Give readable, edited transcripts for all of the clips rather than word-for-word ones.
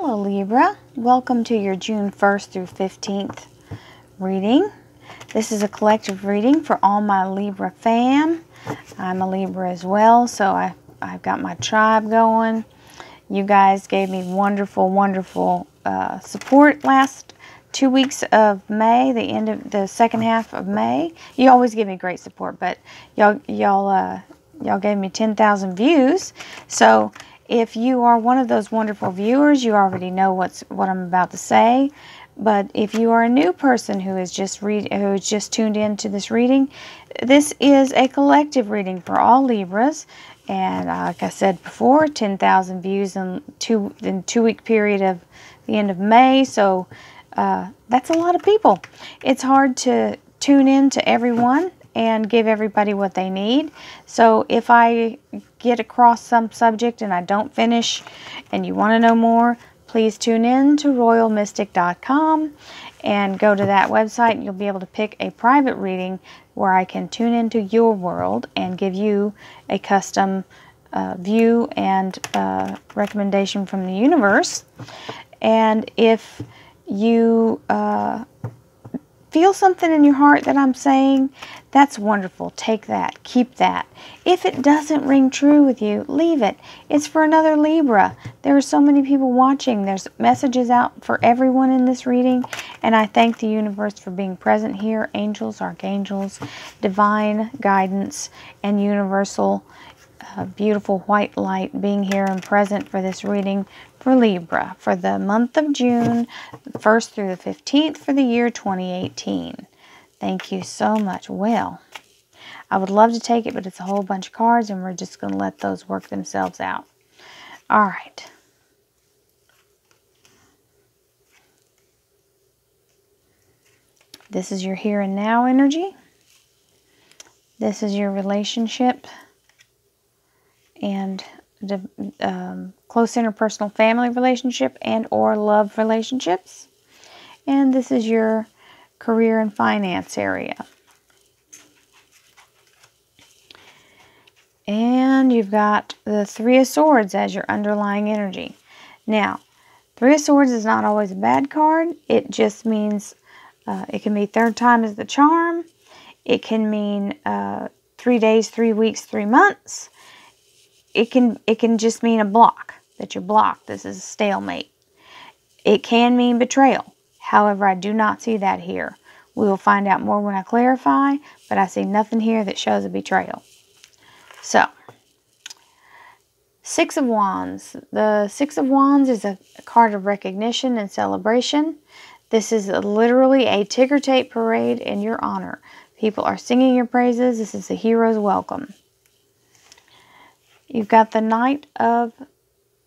Hello Libra, welcome to your June 1st through 15th reading. This is a collective reading for all my Libra fam. I'm a Libra as well, so I've got my tribe going. You guys gave me wonderful support last 2 weeks of May, the end of the second half of May. You always give me great support, but y'all gave me 10,000 views. So if you are one of those wonderful viewers, you already know what I'm about to say. But if you are a new person who is just tuned in to this reading, this is a collective reading for all Libras. And like I said before, 10,000 views in 2-week period of the end of May. So that's a lot of people. It's hard to tune in to everyone and give everybody what they need. So if I get across some subject and I don't finish and you want to know more, please tune in to royalmystic.com and go to that website, and you'll be able to pick a private reading where I can tune into your world and give you a custom view and recommendation from the universe. And if you feel something in your heart that I'm saying, that's wonderful. Take that. Keep that. If it doesn't ring true with you, leave it. It's for another Libra. There are so many people watching. There's messages out for everyone in this reading, and I thank the universe for being present here. Angels, archangels, divine guidance, and universal beautiful white light being here and present for this reading for Libra for the month of June, 1st through the 15th for the year 2018. Thank you so much. Well, I would love to take it, but it's a whole bunch of cards, and we're just going to let those work themselves out. All right. This is your here and now energy. This is your relationship and the close interpersonal family relationship and or love relationships. And this is your career and finance area. And you've got the Three of Swords as your underlying energy. Now, Three of Swords is not always a bad card. It just means it can be third time is the charm. It can mean 3 days, 3 weeks, 3 months. It can just mean a block, that you're blocked. This is a stalemate. It can mean betrayal. However, I do not see that here. We will find out more when I clarify, but I see nothing here that shows a betrayal. So, Six of Wands. The Six of Wands is a card of recognition and celebration. This is literally a ticker tape parade in your honor. People are singing your praises. This is the hero's welcome. You've got the Knight of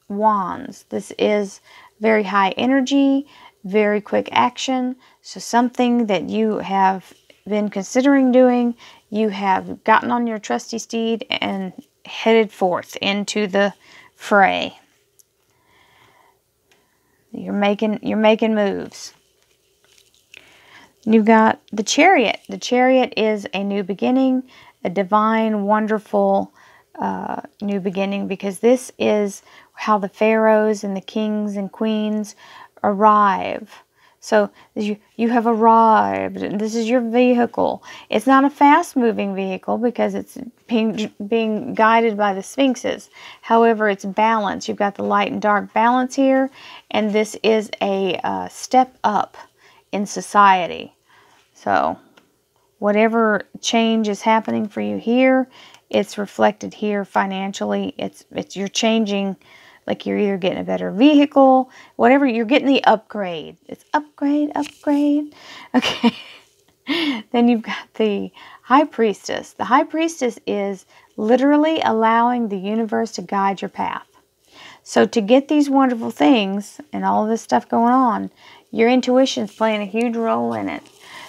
Wands. This is very high energy, very quick action. So something that you have been considering doing, you have gotten on your trusty steed and headed forth into the fray. You're making moves. You've got the Chariot. The Chariot is a new beginning, a divine, wonderful new beginning, because this is how the pharaohs and the kings and queens arrive. So you have arrived. This is your vehicle. It's not a fast-moving vehicle because it's being guided by the sphinxes. However, it's balanced. You've got the light and dark balance here, and this is a step up in society. So whatever change is happening for you here, it's reflected here financially. You're changing, like you're either getting a better vehicle, whatever, you're getting the upgrade. It's upgrade. Okay. Then you've got the High Priestess. The High Priestess is literally allowing the universe to guide your path. So to get these wonderful things and all this stuff going on, your intuition's playing a huge role in it.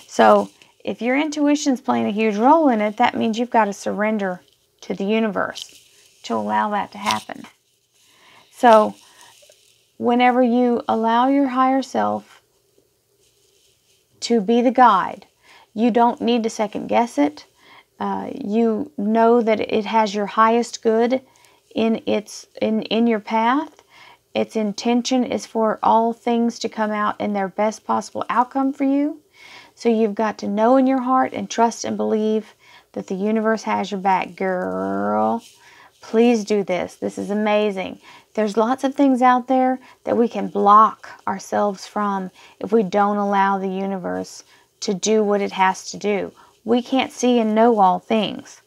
So if your intuition's playing a huge role in it, that means you've got to surrender to the universe to allow that to happen. So whenever you allow your higher self to be the guide, you don't need to second guess it. You know that it has your highest good in your path, Its intention is for all things to come out in their best possible outcome for you. So you've got to know in your heart and trust and believe that the universe has your back, girl. Please do this. This is amazing. There's lots of things out there that we can block ourselves from if we don't allow the universe to do what it has to do. We can't see and know all things.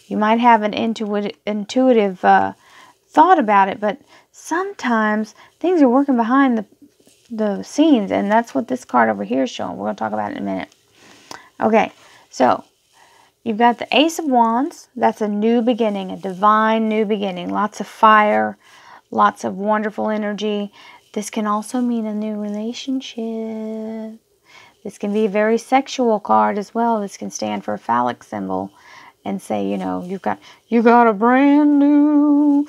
You might have an intuitive thought about it, but sometimes things are working behind the scenes, and that's what this card over here is showing. We're going to talk about it in a minute. Okay, so you've got the Ace of Wands. That's a new beginning, a divine new beginning. Lots of fire, lots of wonderful energy. This can also mean a new relationship. This can be a very sexual card as well. This can stand for a phallic symbol and say, you know, you got a brand new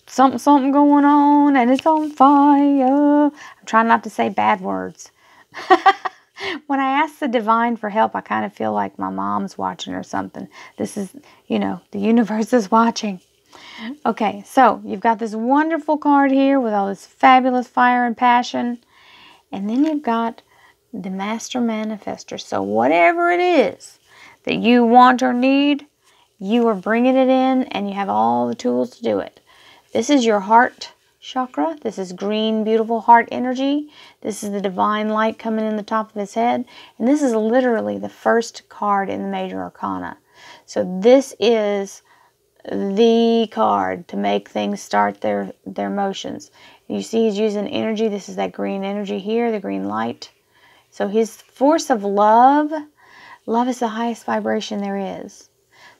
something going on and it's on fire. I'm trying not to say bad words. When I ask the divine for help, I kind of feel like my mom's watching or something. This is, you know, the universe is watching. Okay, so you've got this wonderful card here with all this fabulous fire and passion. And then you've got the Master Manifester. So whatever it is that you want or need, you are bringing it in and you have all the tools to do it. This is your heart chakra. This is green, beautiful heart energy. This is the divine light coming in the top of his head. And this is literally the first card in the major arcana. So this is the card to make things start their motions. You see he's using energy. This is that green energy here, the green light. So his force of love, love is the highest vibration there is.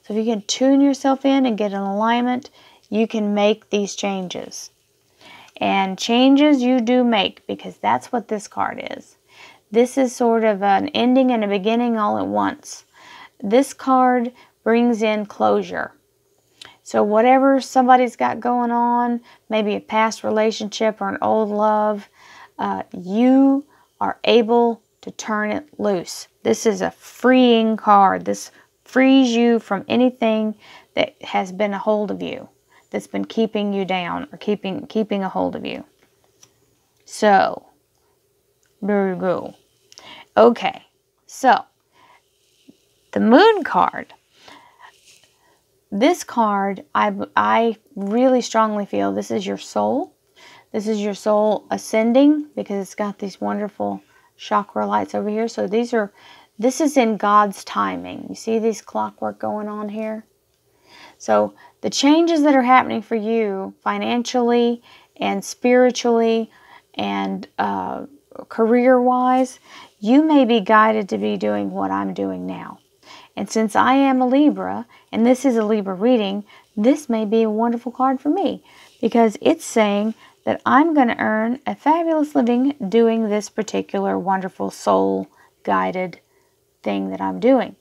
So if you can tune yourself in and get an alignment, you can make these changes. And changes you do make, because that's what this card is. This is sort of an ending and a beginning all at once. This card brings in closure. So whatever somebody's got going on, maybe a past relationship or an old love, you are able to turn it loose. This is a freeing card. This frees you from anything that has been a hold of you, that's been keeping you down or keeping a hold of you. So, there you go. Okay, so the Moon card. This card, I really strongly feel this is your soul. This is your soul ascending because it's got these wonderful chakra lights over here. So this is in God's timing. You see these clockwork going on here? So the changes that are happening for you financially and spiritually and career-wise, you may be guided to be doing what I'm doing now. And since I am a Libra, and this is a Libra reading, this may be a wonderful card for me because it's saying that I'm going to earn a fabulous living doing this particular wonderful soul-guided thing that I'm doing.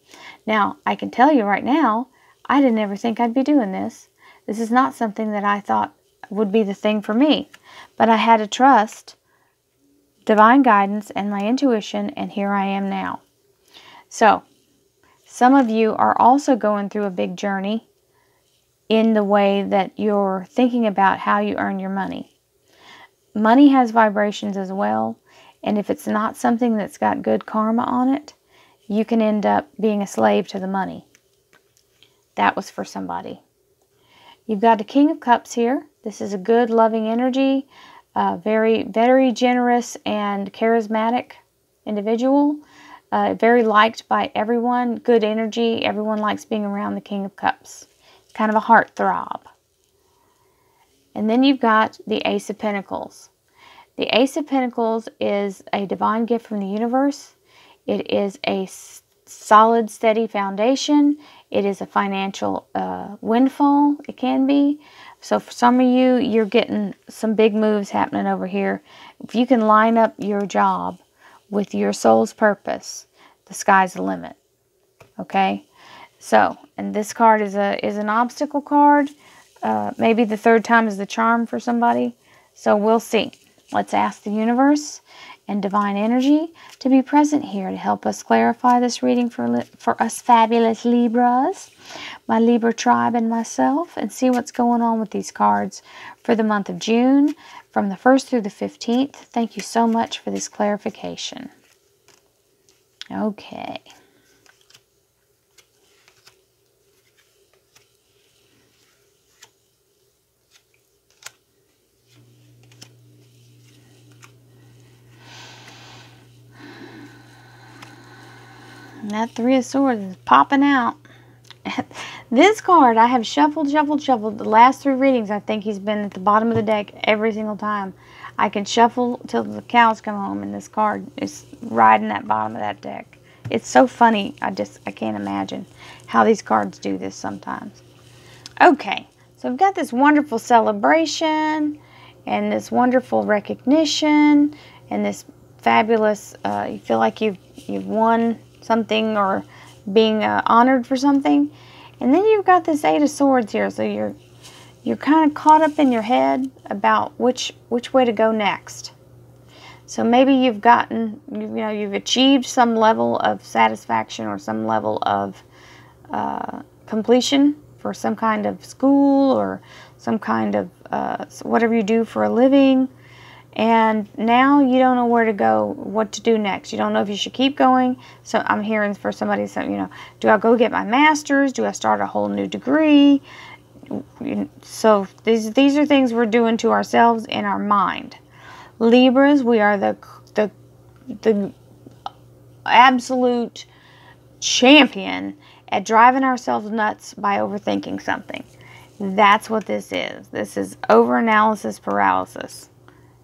Now, I can tell you right now, I didn't ever think I'd be doing this. This is not something that I thought would be the thing for me. But I had to trust divine guidance and my intuition, and here I am now. So, some of you are also going through a big journey in the way that you're thinking about how you earn your money. Money has vibrations as well, and if it's not something that's got good karma on it, you can end up being a slave to the money. That was for somebody. You've got the King of Cups here. This is a good, loving energy, very, very generous and charismatic individual. Very liked by everyone, good energy. Everyone likes being around the King of Cups. Kind of a heartthrob. And then you've got the Ace of Pentacles. The Ace of Pentacles is a divine gift from the universe. It is a solid, steady foundation. It is a financial windfall. It can be. So for some of you, you're getting some big moves happening over here. If you can line up your job with your soul's purpose, the sky's the limit. Okay? So, and this card is an obstacle card. Maybe the third time is the charm for somebody. So we'll see. Let's ask the universe and divine energy to be present here to help us clarify this reading for us fabulous Libras, my Libra tribe and myself, and see what's going on with these cards for the month of June from the 1st through the 15th. Thank you so much for this clarification. Okay. And that Three of Swords is popping out. This card, I have shuffled. The last 3 readings, I think he's been at the bottom of the deck every single time. I can shuffle till the cows come home, and this card is riding that bottom of that deck. It's so funny. I can't imagine how these cards do this sometimes. Okay, so we've got this wonderful celebration, and this wonderful recognition, and this fabulous, you feel like you've won something or being honored for something. And then you've got this Eight of Swords here, so you're kind of caught up in your head about which way to go next. So maybe you've gotten, you've achieved some level of satisfaction or some level of completion for some kind of school or some kind of whatever you do for a living. And now you don't know where to go, what to do next. You don't know if you should keep going. So I'm hearing for somebody saying, do I go get my master's? Do I start a whole new degree? So these are things we're doing to ourselves in our mind. Libras, we are the absolute champion at driving ourselves nuts by overthinking something. That's what this is. This is overanalysis paralysis.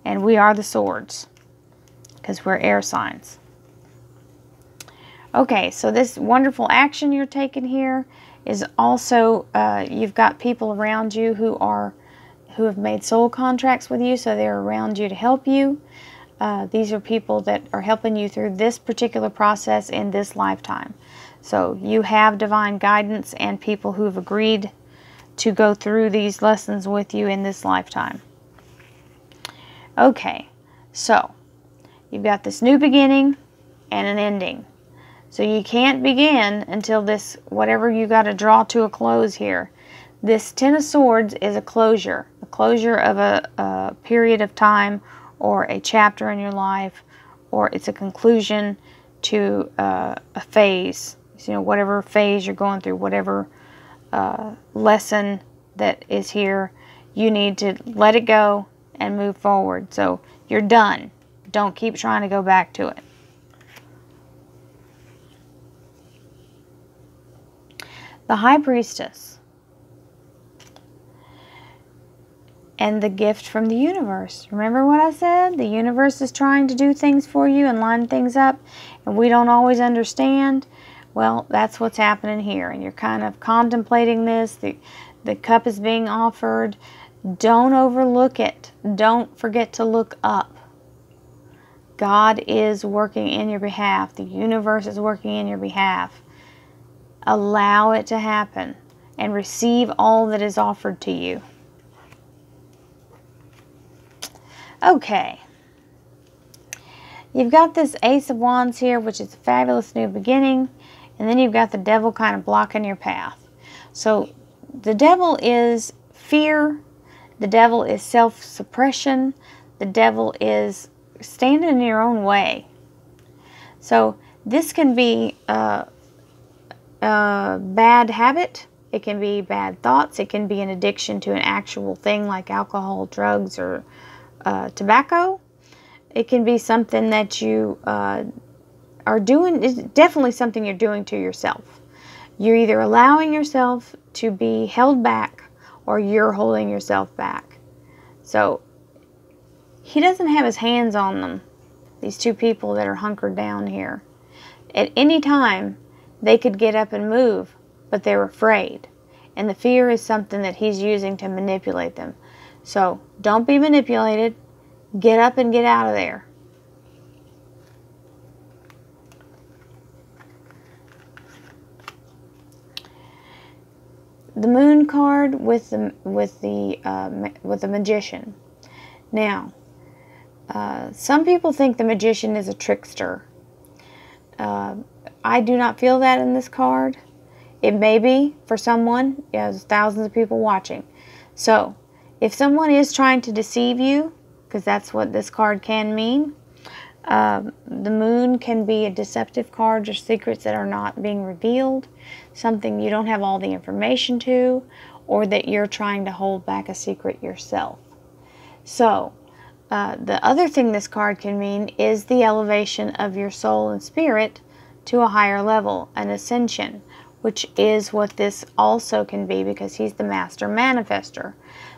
And we are the swords because we're air signs. Okay, so this wonderful action you're taking here is also, you've got people around you who have made soul contracts with you, so they're around you to help you. These are people that are helping you through this particular process in this lifetime. So you have divine guidance and people who have agreed to go through these lessons with you in this lifetime. Okay, so you've got this new beginning and an ending. So you can't begin until this, whatever you got to draw to a close here. This Ten of Swords is a closure of a period of time or a chapter in your life, or it's a conclusion to a phase. Whatever phase you're going through, whatever lesson that is here, you need to let it go and move forward. So you're done. Don't keep trying to go back to it. The High Priestess and the gift from the universe. Remember what I said? The universe is trying to do things for you and line things up, and we don't always understand. Well, that's what's happening here, and you're kind of contemplating this. The cup is being offered. Don't overlook it. Don't forget to look up. God is working in your behalf. The universe is working in your behalf. Allow it to happen and receive all that is offered to you. Okay. You've got this Ace of Wands here, which is a fabulous new beginning. And then you've got the devil kind of blocking your path. So the devil is fear. The devil is self-suppression. The devil is standing in your own way. So this can be a bad habit. It can be bad thoughts. It can be an addiction to an actual thing like alcohol, drugs, or tobacco. It can be something that you are doing. It's definitely something you're doing to yourself. You're either allowing yourself to be held back or you're holding yourself back. So he doesn't have his hands on them, these two people that are hunkered down here. At any time, they could get up and move, but they're afraid. And the fear is something that he's using to manipulate them. So don't be manipulated. Get up and get out of there. The Moon card with the Magician. Now, Some people think the magician is a trickster. I do not feel that in this card. It may be for someone. There's thousands of people watching. So, if someone is trying to deceive you, because that's what this card can mean, the moon can be a deceptive card, or secrets that are not being revealed, something you don't have all the information to, or that you're trying to hold back a secret yourself. So, the other thing this card can mean is the elevation of your soul and spirit to a higher level, an ascension, which is what this also can be, because he's the master manifester.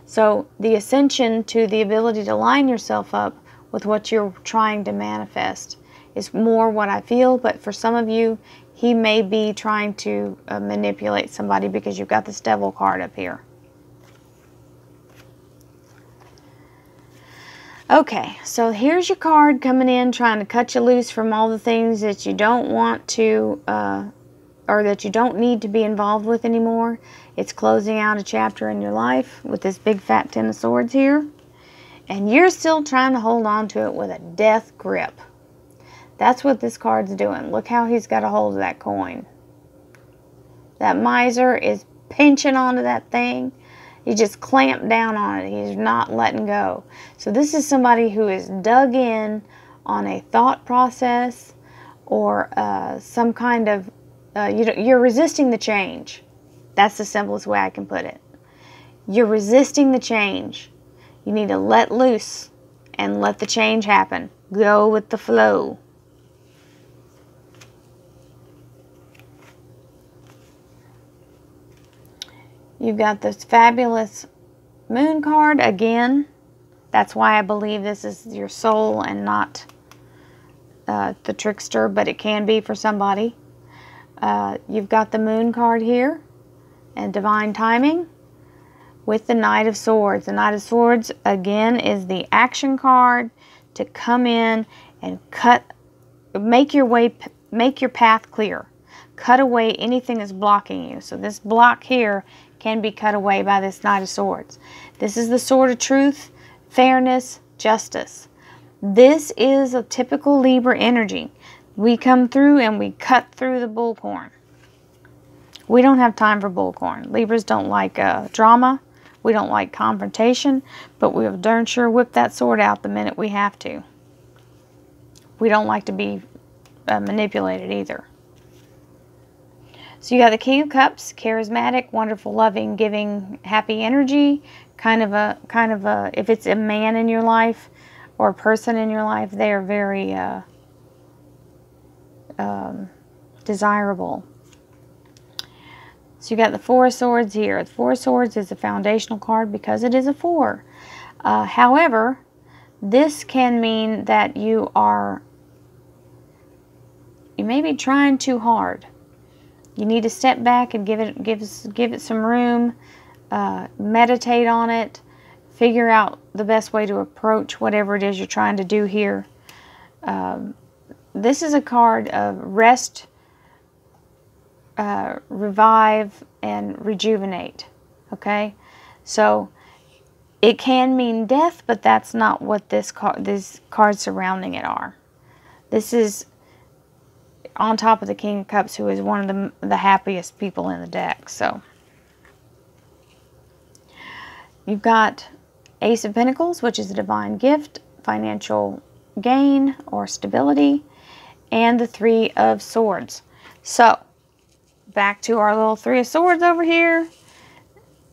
So the ascension to the ability to line yourself up with what you're trying to manifest is more what I feel, but for some of you, he may be trying to manipulate somebody, because you've got this devil card up here. Okay, so here's your card coming in, trying to cut you loose from all the things that you don't want to, or that you don't need to be involved with anymore. It's closing out a chapter in your life with this big fat 10 of swords here. And you're still trying to hold on to it with a death grip. That's what this card's doing. Look how he's got a hold of that coin. That miser is pinching onto that thing. He just clamped down on it. He's not letting go. So this is somebody who is dug in on a thought process, or some kind of, you're resisting the change. That's the simplest way I can put it. You're resisting the change. You need to let loose and let the change happen. Go with the flow. You've got this fabulous moon card again. That's why I believe this is your soul and not the trickster, but it can be for somebody. You've got the moon card here and divine timing with the Knight of Swords. The Knight of Swords, again, is the action card to come in and make your path clear. Cut away anything that's blocking you. So this block here can be cut away by this Knight of Swords. This is the sword of truth, fairness, justice. This is a typical Libra energy. We come through and we cut through the bullcorn. We don't have time for bullcorn. Libras don't like drama. We don't like confrontation, but we'll darn sure whip that sword out the minute we have to. We don't like to be manipulated either. So you got the King of Cups, charismatic, wonderful, loving, giving, happy energy. Kind of a, if it's a man in your life or a person in your life, they are very desirable. So you got the Four of Swords here. The Four of Swords is a foundational card because it is a 4. However, this can mean that you may be trying too hard. You need to step back and give it some room, meditate on it, figure out the best way to approach whatever it is you're trying to do here. This is a card of rest, revive, and rejuvenate. Okay, so it can mean death, but that's not what these cards surrounding it are. This is on top of the King of Cups, who is one of the happiest people in the deck. So you've got Ace of Pentacles, which is a divine gift, financial gain or stability, and the Three of Swords. So back to our little Three of Swords over here.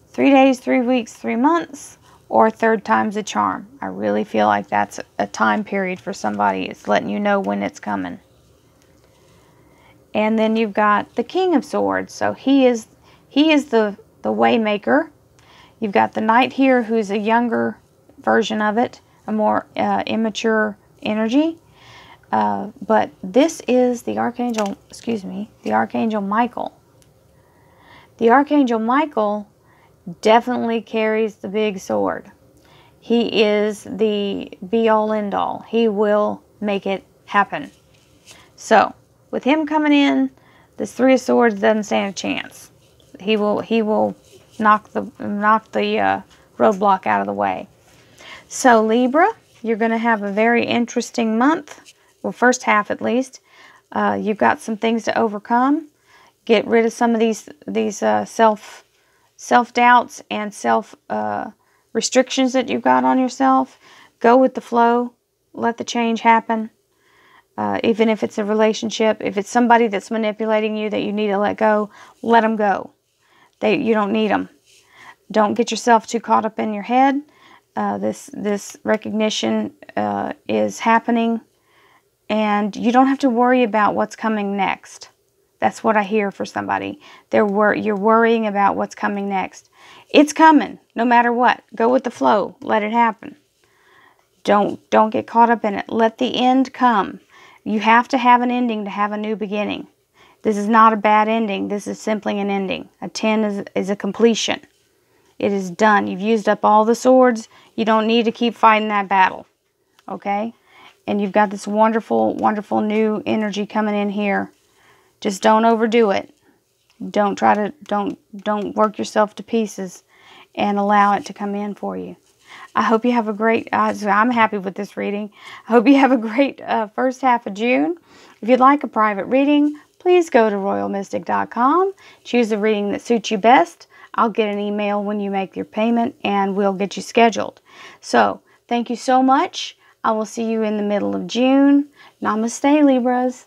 3 days, 3 weeks, 3 months, or third time's a charm. I really feel like that's a time period for somebody. It's letting you know when it's coming. And then you've got the King of Swords. So he is the way maker. You've got the Knight here, who's a younger version of it, a more immature energy. But this is the Archangel, the Archangel Michael. The Archangel Michael definitely carries the big sword. He is the be-all, end-all. He will make it happen. So with him coming in, this Three of Swords doesn't stand a chance. He will knock the roadblock out of the way. So Libra, You're going to have a very interesting month. Well, first half at least. You've got some things to overcome. Get rid of some of these self-doubts and restrictions that you've got on yourself. Go with the flow. Let the change happen. Even if it's a relationship, if it's somebody that's manipulating you that you need to let go, let them go. You don't need them. Don't get yourself too caught up in your head. This recognition is happening, and you don't have to worry about what's coming next. That's what I hear for somebody. You're worrying about what's coming next. It's coming, no matter what. Go with the flow. Let it happen. Don't get caught up in it. Let the end come. You have to have an ending to have a new beginning. This is not a bad ending. This is simply an ending. A 10 is a completion. It is done. You've used up all the swords. You don't need to keep fighting that battle. Okay? And you've got this wonderful, wonderful new energy coming in here. Just don't overdo it. Don't work yourself to pieces, and allow it to come in for you. I hope you have a great, I'm happy with this reading. I hope you have a great first half of June. If you'd like a private reading, please go to royalmystic.com. Choose the reading that suits you best. I'll get an email when you make your payment, and we'll get you scheduled. So, thank you so much. I will see you in the middle of June. Namaste, Libras.